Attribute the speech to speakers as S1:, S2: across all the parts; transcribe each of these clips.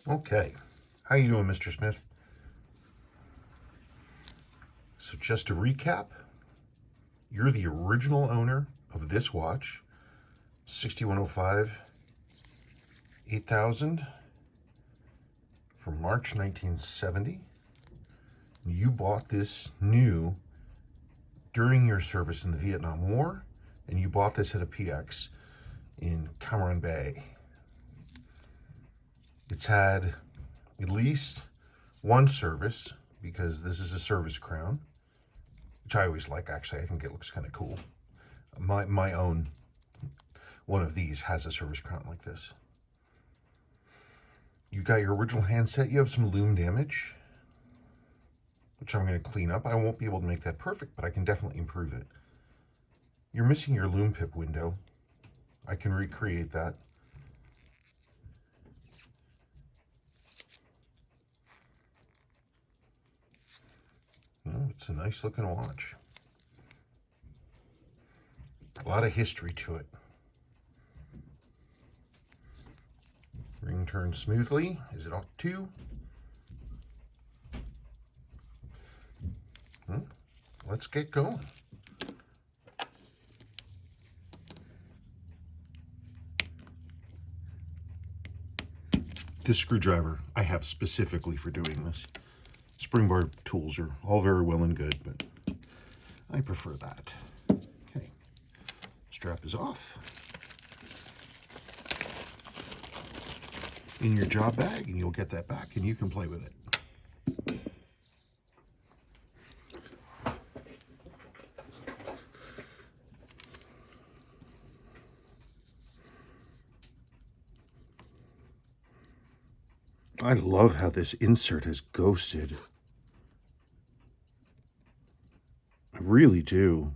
S1: Okay, how you doing, Mr. Smith? So just to recap, you're the original owner of this watch, 6105 8000 from March 1970. You bought this new during your service in the Vietnam War, and you bought this at a PX in Cam Ranh Bay. It's had at least one service, because this is a service crown, which I always like. Actually, I think it looks kind of cool. My own one of these has a service crown like this. You got your original handset. You have some loom damage, which I'm going to clean up. I won't be able to make that perfect, but I can definitely improve it. You're missing your loom pip window. I can recreate that. Oh, it's a nice looking watch. A lot of history to it. Ring turns smoothly, as it ought to. Let's get going. This screwdriver I have specifically for doing this. Spring bar tools are all very well and good, but I prefer that. Okay, strap is off. In your job bag, and you'll get that back and you can play with it. I love how this insert has ghosted. I really do.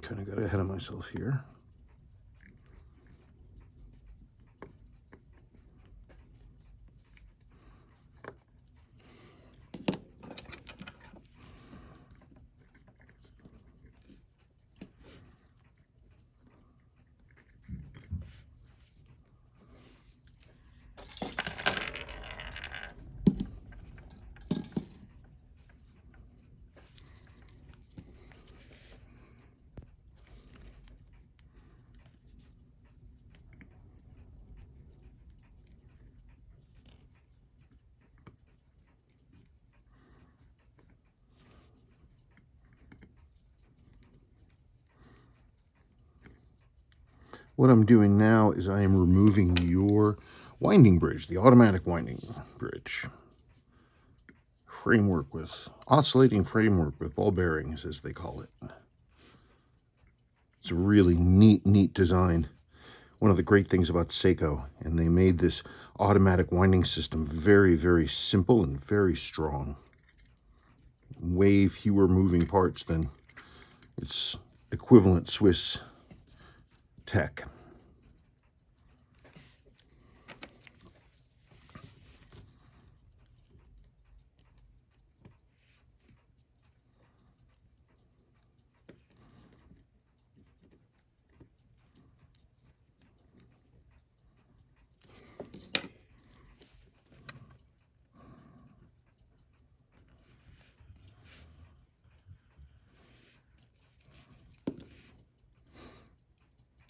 S1: Kind of got ahead of myself here. What I'm doing now is I am removing your winding bridge, the automatic winding bridge. Framework with, oscillating framework with ball bearings, as they call it. It's a really neat design. One of the great things about Seiko, and they made this automatic winding system very simple and very strong. Way fewer moving parts than its equivalent Swiss tech.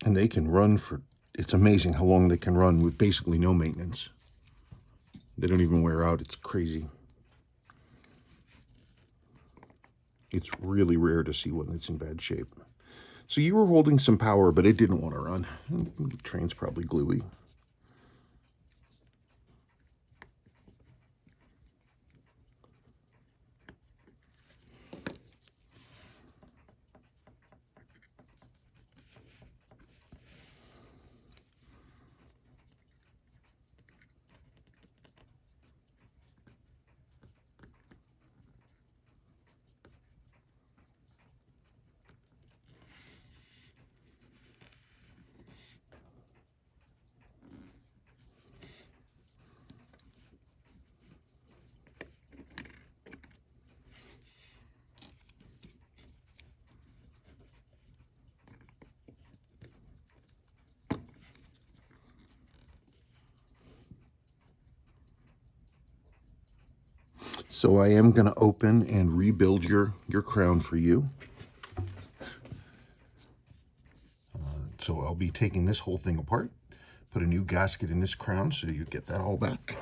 S1: And they can run for, it's amazing how long they can run with basically no maintenance. They don't even wear out. It's crazy. It's really rare to see one that's in bad shape. So you were holding some power, but it didn't want to run. The train's probably gluey. So I am going to open and rebuild your crown for you. So I'll be taking this whole thing apart, put a new gasket in this crown so you get that all back.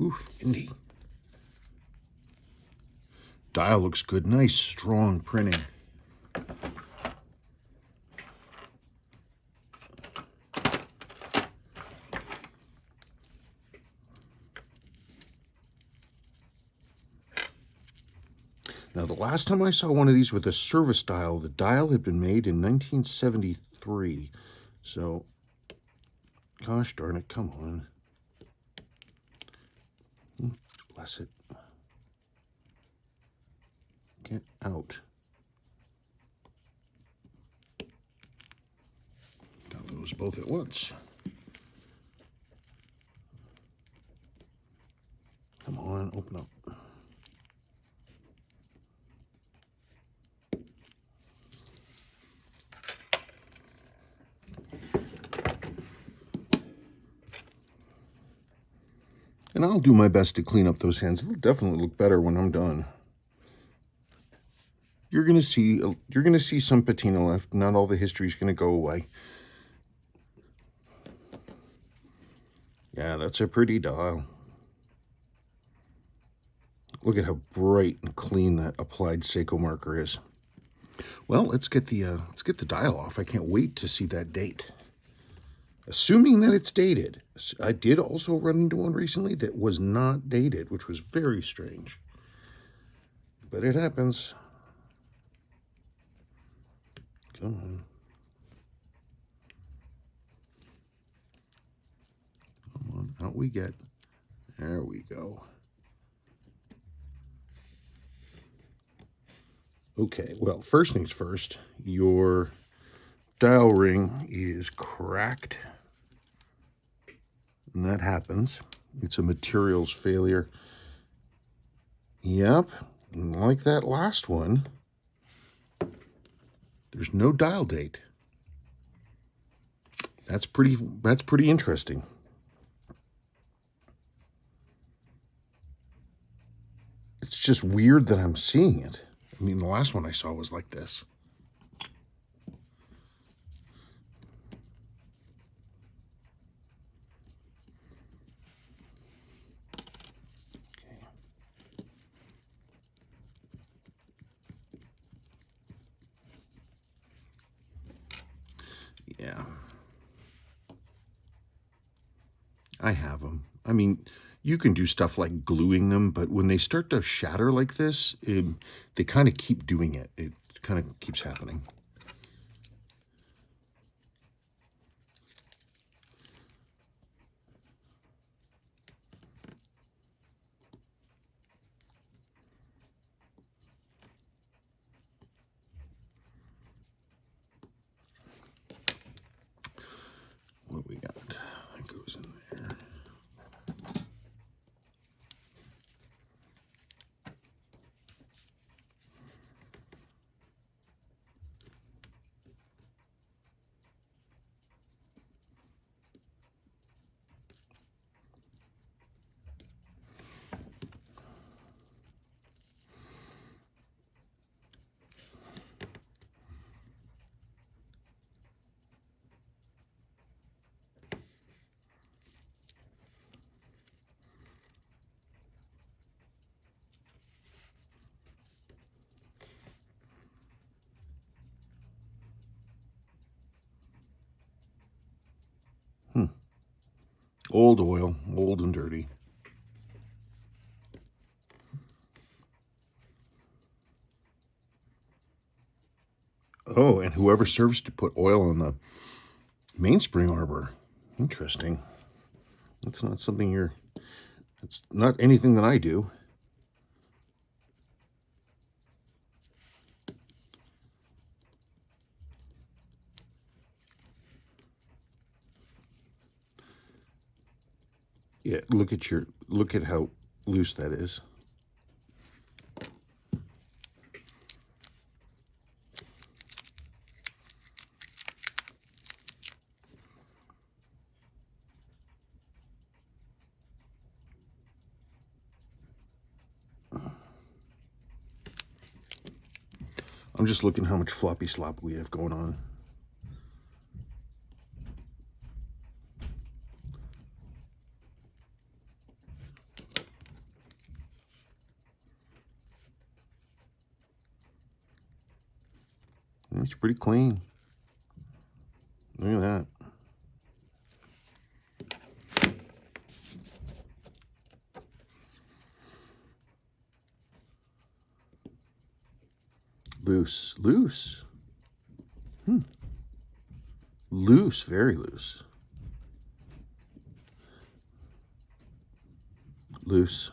S1: Oof, Indy. Dial looks good. Nice, strong printing. Now, the last time I saw one of these with a service dial, the dial had been made in 1973. So, gosh darn it, come on. Bless it. Get out. Got those both at once. Come on, open up. And I'll do my best to clean up those hands. They'll definitely look better when I'm done. You're gonna see some patina left. Not all the history's gonna go away. Yeah, that's a pretty dial. Look at how bright and clean that applied Seiko marker is. Well, let's get the dial off. I can't wait to see that date. Assuming that it's dated. I did also run into one recently that was not dated, which was very strange. But it happens. Come on. Come on, out we get. There we go. Okay, well, first things first, your dial ring is cracked. And that happens. It's a materials failure. Yep, and like that last one, there's no dial date. That's pretty interesting. It's just weird that I'm seeing it. I mean, the last one I saw was like this. Yeah. I have them. I mean, You can do stuff like gluing them, but when they start to shatter like this, they kind of keep doing it. It kind of keeps happening. What we got? That goes in there. Old oil, old and dirty. Oh, and whoever serves to put oil on the mainspring arbor. Interesting. That's not something it's not anything that I do. Yeah, look at how loose that is. I'm just looking how much floppy slop we have going on. It's pretty clean. Look at that. Loose, loose. Loose, very loose. Loose.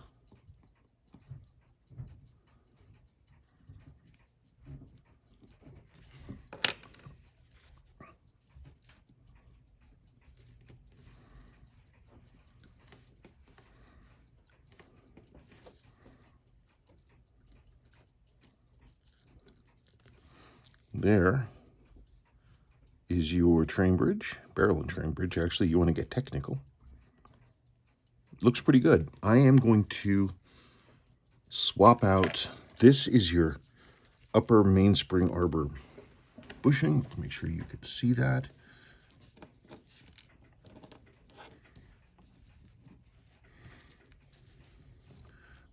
S1: There is your train bridge, barrel and train bridge. Actually, you want to get technical. Looks pretty good. I am going to swap out. This is your upper mainspring arbor bushing. Make sure you can see that.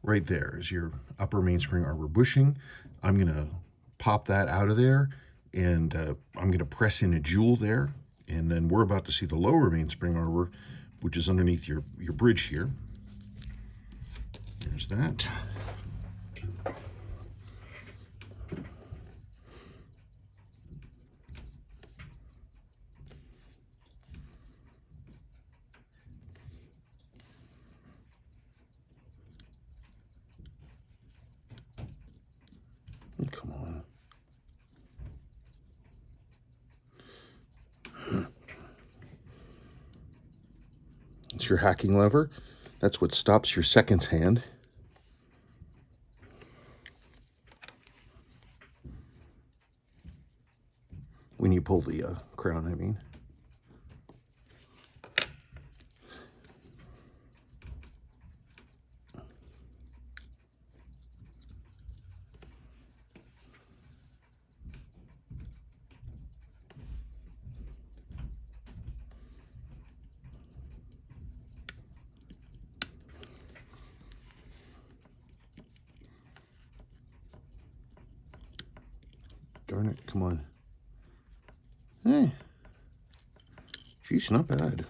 S1: Right there is your upper mainspring arbor bushing. I'm going to pop that out of there, and I'm going to press in a jewel there, and then we're about to see the lower mainspring arbor, which is underneath your bridge here. There's that. Come on. It's your hacking lever. That's what stops your second hand. When you pull the crown, I mean. Darn it, come on. Hey. Geez, not bad.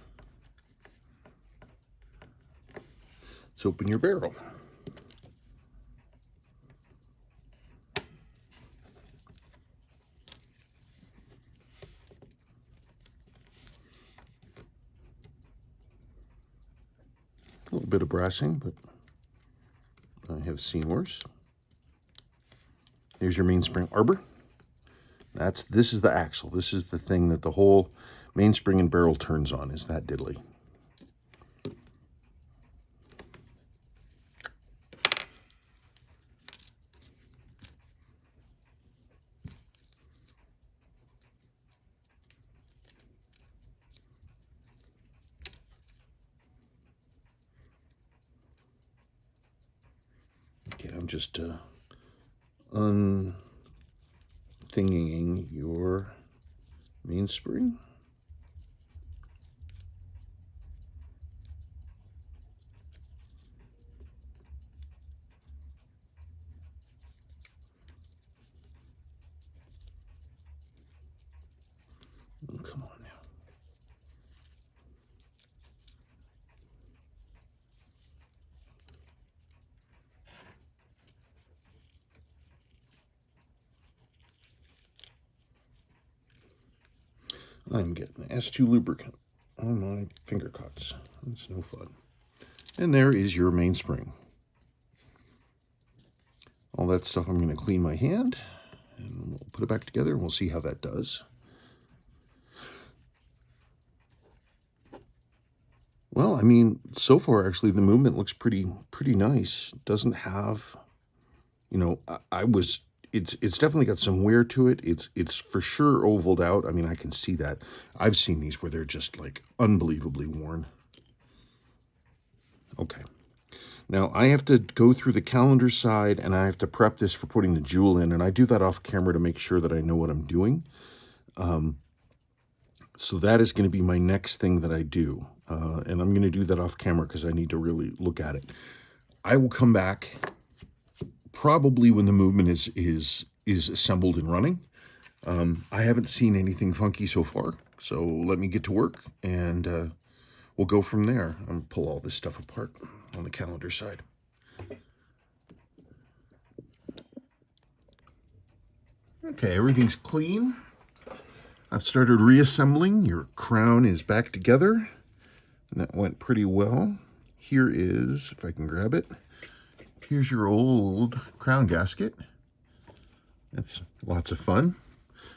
S1: let's open your barrel. A little bit of brassing, but I have seen worse. Here's your mainspring arbor. This is the axle. This is the thing that the whole mainspring and barrel turns on, is that diddly. Okay, I'm just unthingying your mainspring. Oh, come on now. I'm getting S2 lubricant on my finger cuts. That's no fun. And there is your mainspring. All that stuff I'm going to clean my hand, and we'll put it back together, and we'll see how that does. Well, I mean, so far, actually, the movement looks pretty nice. It doesn't have, you know, it's definitely got some wear to it. It's for sure ovaled out. I mean, I can see that. I've seen these where they're just like unbelievably worn. Okay. Now I have to go through the calendar side, and I have to prep this for putting the jewel in, and I do that off camera to make sure that I know what I'm doing. So that is going to be my next thing that I do, and I'm going to do that off camera because I need to really look at it. I will come back probably when the movement is assembled and running. I haven't seen anything funky so far, so let me get to work, and we'll go from there. I'm going to pull all this stuff apart on the calendar side. Okay, everything's clean. I've started reassembling. Your crown is back together, and that went pretty well. Here is, if I can grab it, here's your old crown gasket. That's lots of fun.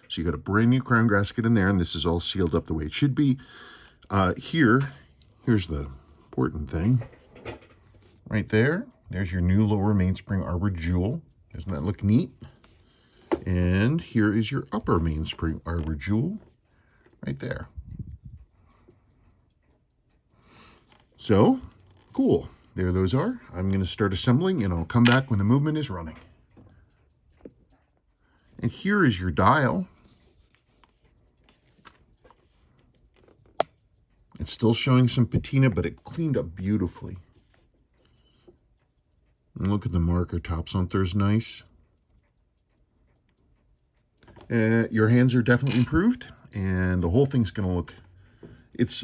S1: So you got a brand new crown gasket in there, and this is all sealed up the way it should be. Here's the important thing. Right there, there's your new lower mainspring arbor jewel. Doesn't that look neat? And here is your upper mainspring arbor jewel, right there. So, cool. There those are. I'm going to start assembling, and I'll come back when the movement is running. And here is your dial. It's still showing some patina, but it cleaned up beautifully. And look at the marker tops on there's nice. Your hands are definitely improved, and the whole thing's going to look,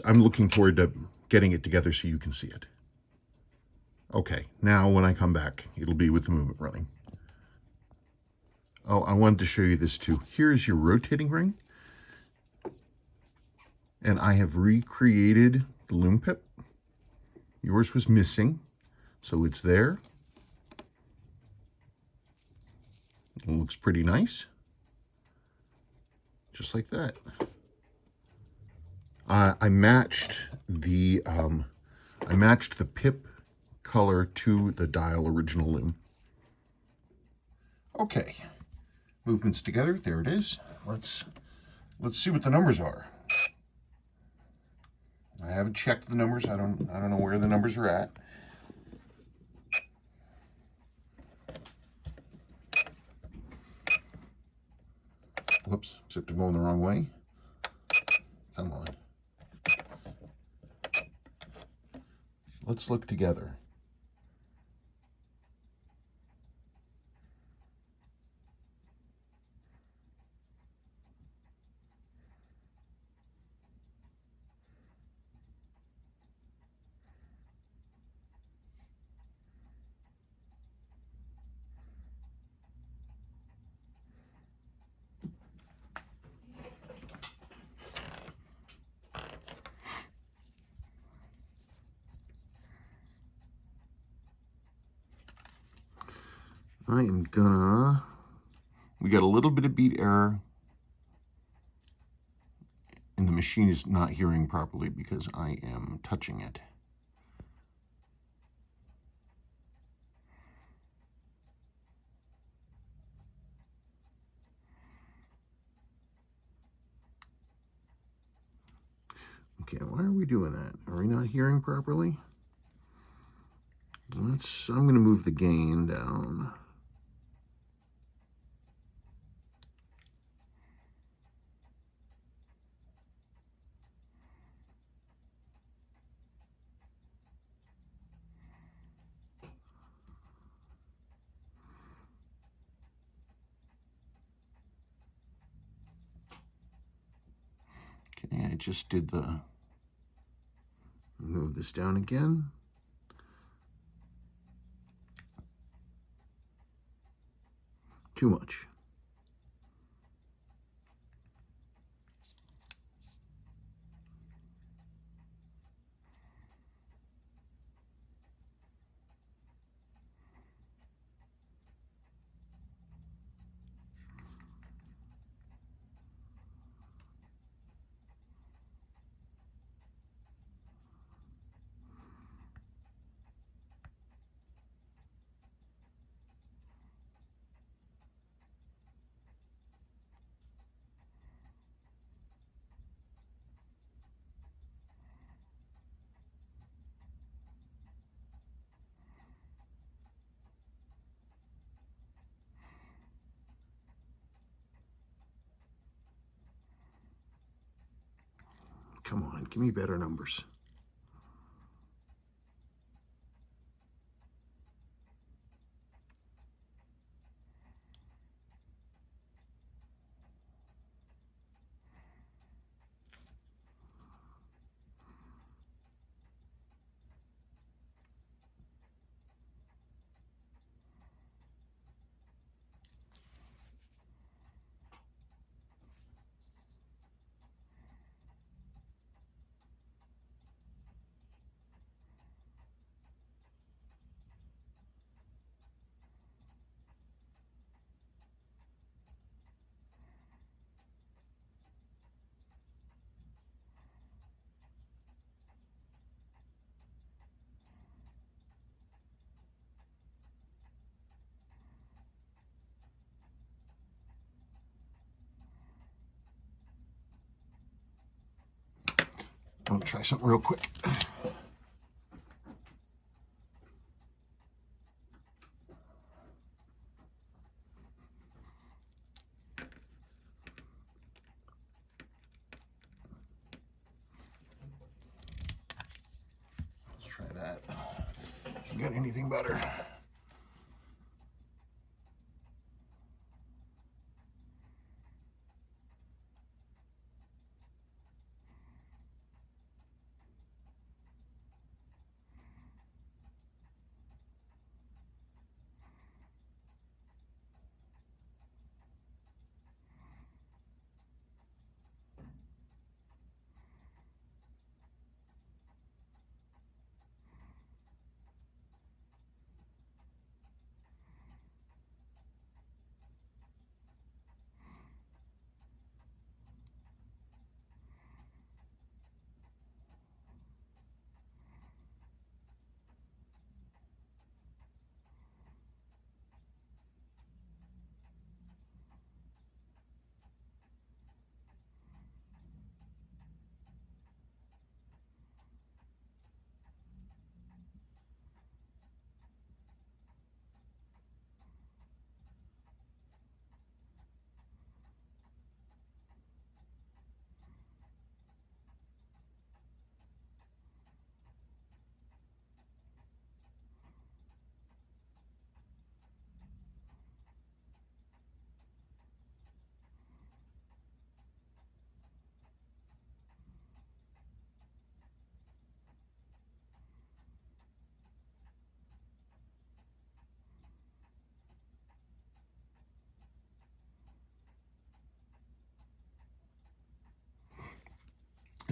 S1: I'm looking forward to getting it together so you can see it. Okay, now when I come back, it'll be with the movement running. Oh, I wanted to show you this too. Here's your rotating ring. And I have recreated the loom pip. Yours was missing, so it's there. It looks pretty nice. Just like that. I matched the pip color to the dial original loom. Okay, movements together. There it is. Let's see what the numbers are. I haven't checked the numbers. I don't know where the numbers are at. Whoops, except I'm going the wrong way. Come on. Let's look together. We got a little bit of beat error, and the machine is not hearing properly because I am touching it. Okay, why are we doing that? Are we not hearing properly? I'm going to move the gain down. Okay, I just did the... Move this down again. Too much. Come on, give me better numbers. I'm gonna try something real quick. Let's try that. You got anything better?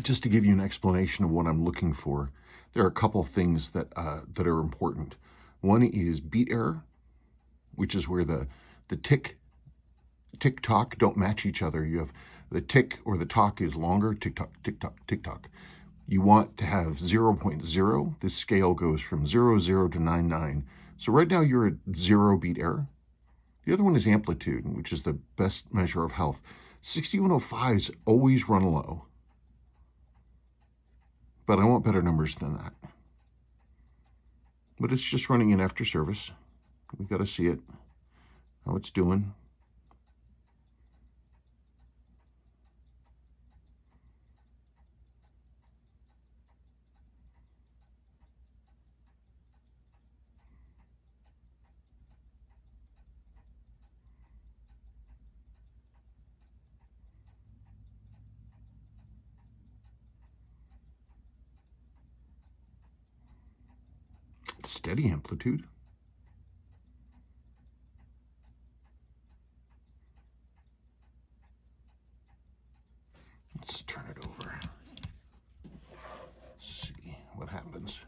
S1: Just to give you an explanation of what I'm looking for, there are a couple things that that are important. One is beat error, which is where the tick-tock don't match each other. You have the tick or the tock is longer, tick-tock, tick-tock, tick-tock. You want to have 0.0. This scale goes from 00 to 99. So right now you're at 0 beat error. The other one is amplitude, which is the best measure of health. 6105s always run low, but I want better numbers than that. But it's just running in after service. We got to see it, how it's doing. Steady amplitude. Let's turn it over. Let's see what happens.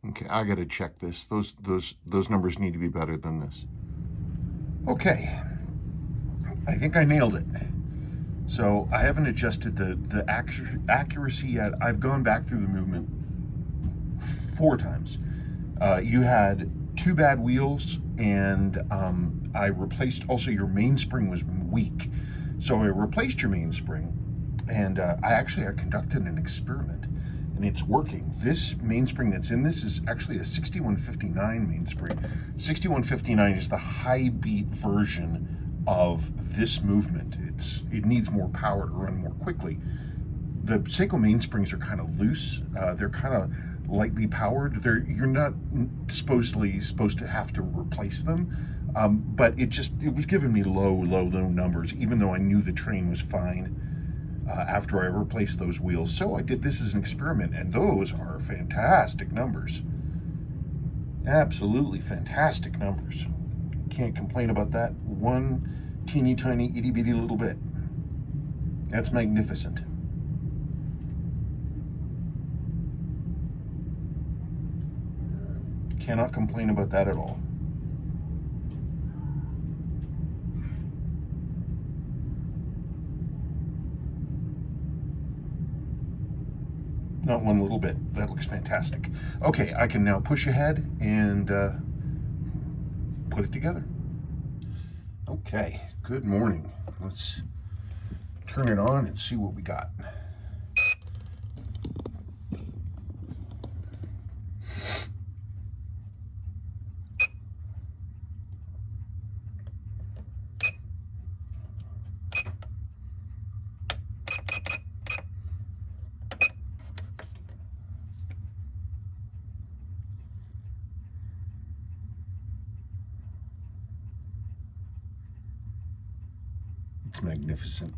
S1: Okay, I got to check this. Those numbers need to be better than this. Okay, I think I nailed it. So I haven't adjusted the accuracy yet. I've gone back through the movement 4 times. You had 2 bad wheels, and I replaced, also your mainspring was weak. So I replaced your mainspring, and I conducted an experiment, and it's working. This mainspring that's in this is actually a 6159 mainspring. 6159 is the high beat version of this movement. It needs more power to run more quickly. The Seiko mainsprings are kind of loose. They're kind of lightly powered. You're not supposed to have to replace them, but it was giving me low numbers, even though I knew the train was fine after I replaced those wheels. So I did this as an experiment, and those are fantastic numbers. Absolutely fantastic numbers. Can't complain about that one teeny tiny itty bitty little bit. That's magnificent. Cannot complain about that at all. Not one little bit. That looks fantastic. Okay, I can now push ahead and put it together. Okay, good morning. Let's turn it on and see what we got. It's magnificent.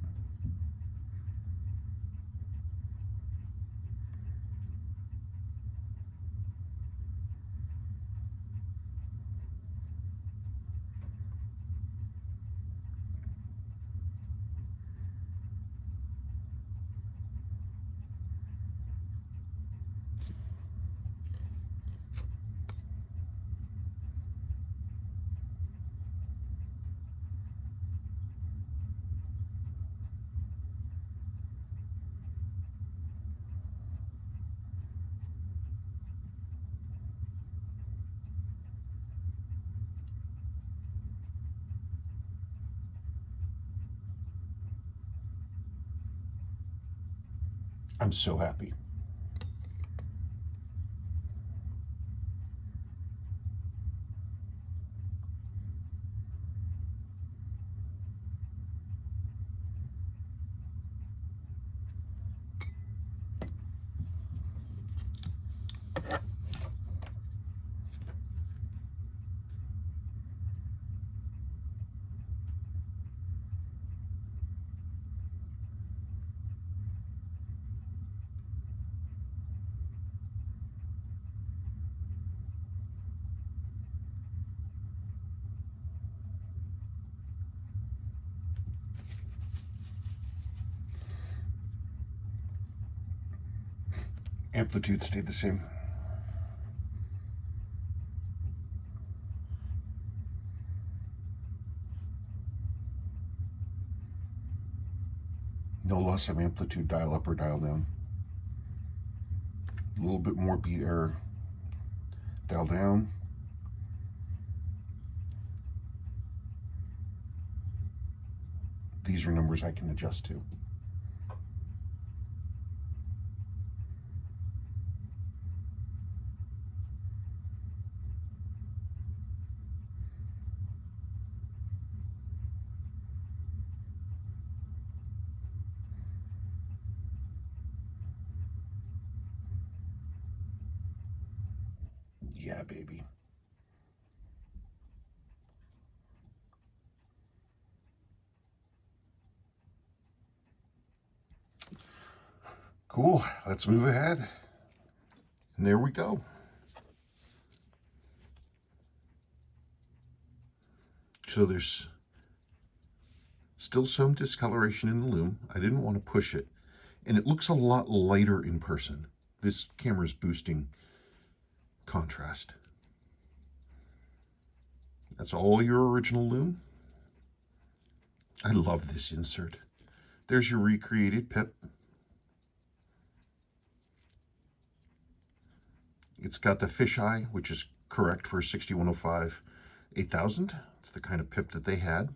S1: I'm so happy. Amplitude stayed the same. No loss of amplitude, dial up or dial down. A little bit more beat error, dial down. These are numbers I can adjust to. Yeah, baby. Cool, let's move ahead. And there we go. So there's still some discoloration in the loom. I didn't want to push it. And it looks a lot lighter in person. This camera is boosting contrast. That's all your original loom. I love this insert. There's your recreated pip. It's got the fisheye, which is correct for 6105 8000. It's the kind of pip that they had.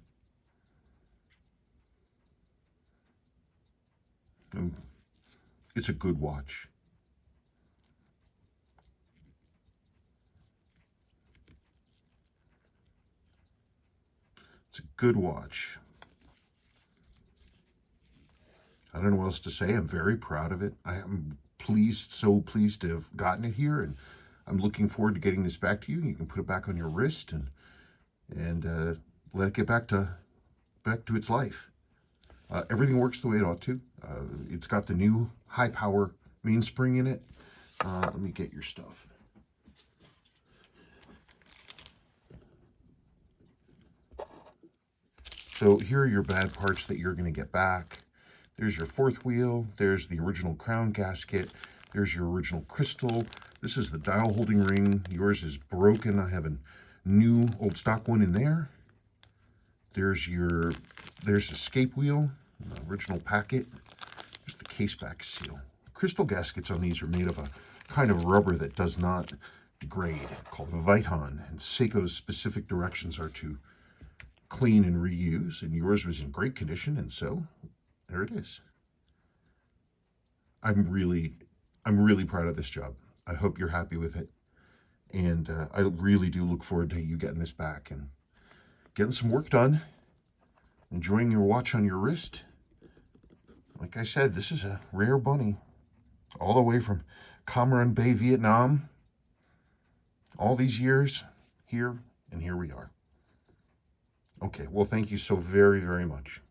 S1: And it's a good watch. It's a good watch. I don't know what else to say. I'm very proud of it. I am pleased, so pleased to have gotten it here, and I'm looking forward to getting this back to you. You can put it back on your wrist and let it get back to its life. Everything works the way it ought to. It's got the new high power mainspring in it. Let me get your stuff. So here are your bad parts that you're going to get back. There's your fourth wheel. There's the original crown gasket. There's your original crystal. This is the dial holding ring. Yours is broken. I have a new old stock one in there. There's escape wheel, the original packet. There's the case back seal. Crystal gaskets on these are made of a kind of rubber that does not degrade, called Viton. And Seiko's specific directions are to clean and reuse, and yours was in great condition, and so there it is. I'm really proud of this job. I hope you're happy with it, and I really do look forward to you getting this back and getting some work done, enjoying your watch on your wrist. Like I said, this is a rare bunny, all the way from Cam Ranh Bay, Vietnam. All these years here, and here we are. Okay, well, thank you so very, very much.